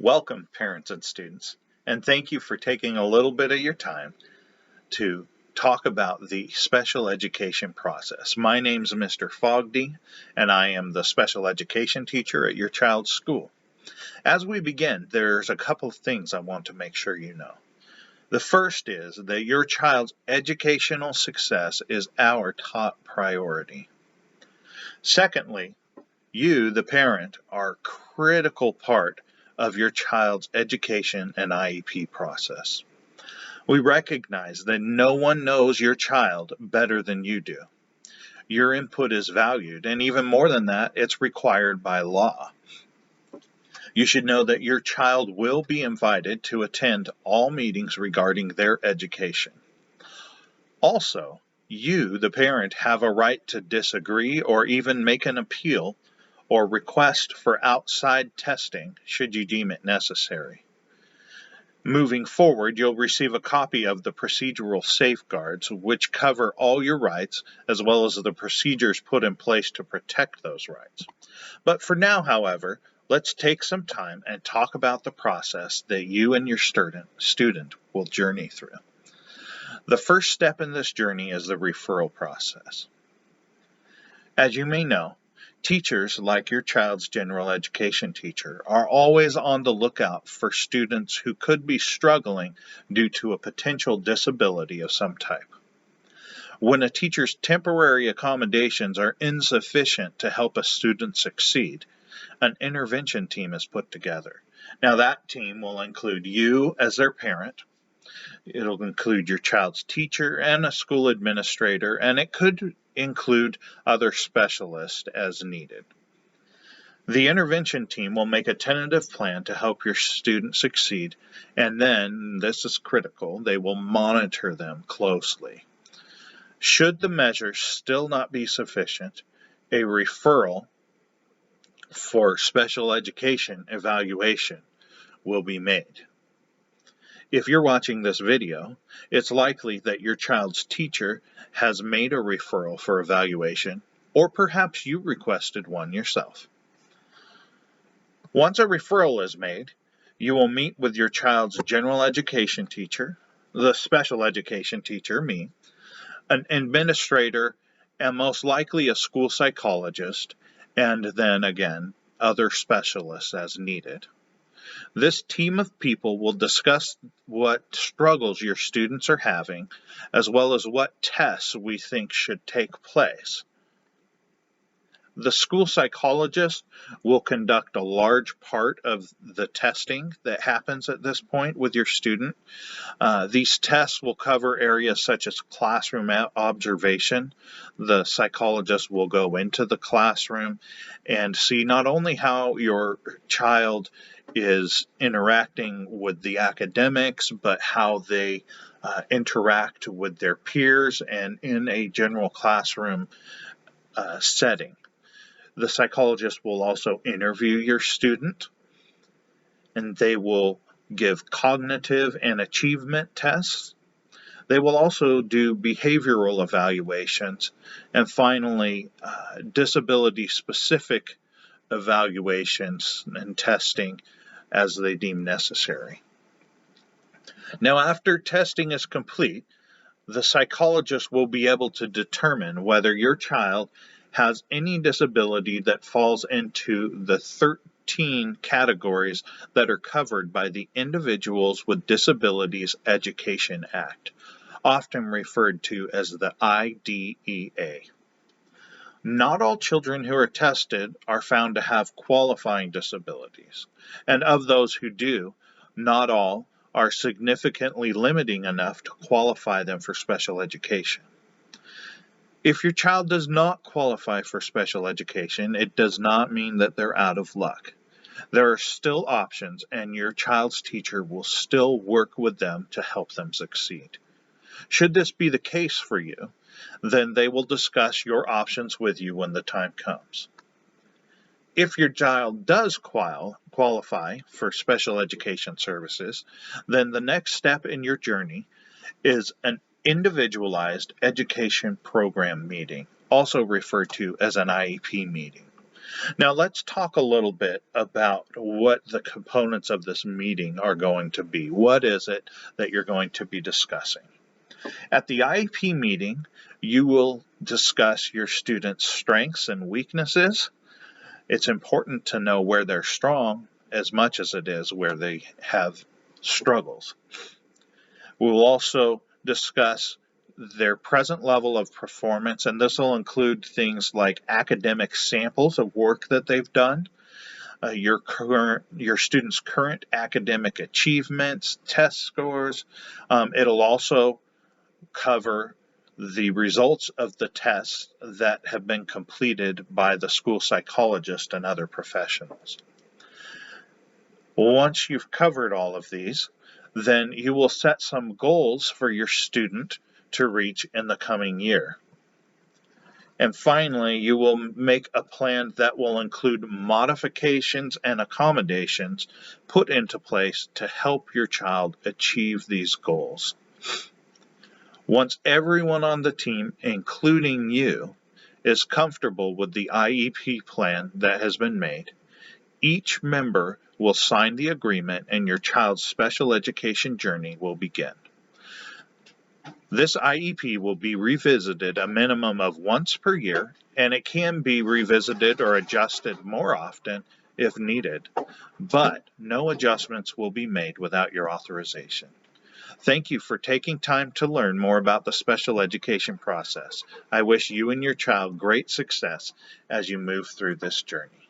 Welcome, parents and students, and thank you for taking a little bit of your time to talk about the special education process. My name's Mr. Fogdy, and I am the special education teacher at your child's school. As we begin, there's a couple of things I want to make sure you know. The first is that your child's educational success is our top priority. Secondly, you, the parent, are a critical part of your child's education and IEP process. We recognize that no one knows your child better than you do. Your input is valued, and even more than that, it's required by law. You should know that your child will be invited to attend all meetings regarding their education. Also, you, the parent, have a right to disagree or even make an appeal or request for outside testing should you deem it necessary. Moving forward, you'll receive a copy of the procedural safeguards, which cover all your rights, as well as the procedures put in place to protect those rights. But for now, however, let's take some time and talk about the process that you and your student will journey through. The first step in this journey is the referral process. As you may know, teachers, like your child's general education teacher, are always on the lookout for students who could be struggling due to a potential disability of some type. When a teacher's temporary accommodations are insufficient to help a student succeed, an intervention team is put together. Now, that team will include you as their parent. It'll include your child's teacher and a school administrator, and it could include other specialists as needed. The intervention team will make a tentative plan to help your student succeed, and then, this is critical, they will monitor them closely. Should the measures still not be sufficient, a referral for special education evaluation will be made. If you're watching this video, it's likely that your child's teacher has made a referral for evaluation, or perhaps you requested one yourself. Once a referral is made, you will meet with your child's general education teacher, the special education teacher, me, an administrator, and most likely a school psychologist, and then again, other specialists as needed. This team of people will discuss what struggles your students are having, as well as what tests we think should take place. The school psychologist will conduct a large part of the testing that happens at this point with your student. These tests will cover areas such as classroom observation. The psychologist will go into the classroom and see not only how your child is interacting with the academics, but how they interact with their peers and in a general classroom setting. The psychologist will also interview your student, and they will give cognitive and achievement tests. They will also do behavioral evaluations, and finally, disability-specific evaluations and testing as they deem necessary. Now, after testing is complete, the psychologist will be able to determine whether your child has any disability that falls into the 13 categories that are covered by the Individuals with Disabilities Education Act, often referred to as the IDEA. Not all children who are tested are found to have qualifying disabilities, and of those who do, not all are significantly limiting enough to qualify them for special education. If your child does not qualify for special education, it does not mean that they're out of luck. There are still options, and your child's teacher will still work with them to help them succeed. Should this be the case for you, then they will discuss your options with you when the time comes. If your child does qualify for special education services, then the next step in your journey is an individualized education program meeting, also referred to as an IEP meeting. Now let's talk a little bit about what the components of this meeting are going to be. What is it that you're going to be discussing? At the IEP meeting, you will discuss your students' strengths and weaknesses. It's important to know where they're strong as much as it is where they have struggles. We will also discuss their present level of performance, and this will include things like academic samples of work that they've done, your students' current academic achievements, test scores. It'll also cover the results of the tests that have been completed by the school psychologist and other professionals. Once you've covered all of these, then you will set some goals for your student to reach in the coming year. And finally, you will make a plan that will include modifications and accommodations put into place to help your child achieve these goals. Once everyone on the team, including you, is comfortable with the IEP plan that has been made, each member will sign the agreement and your child's special education journey will begin. This IEP will be revisited a minimum of once per year, and it can be revisited or adjusted more often if needed, but no adjustments will be made without your authorization. Thank you for taking time to learn more about the special education process. I wish you and your child great success as you move through this journey.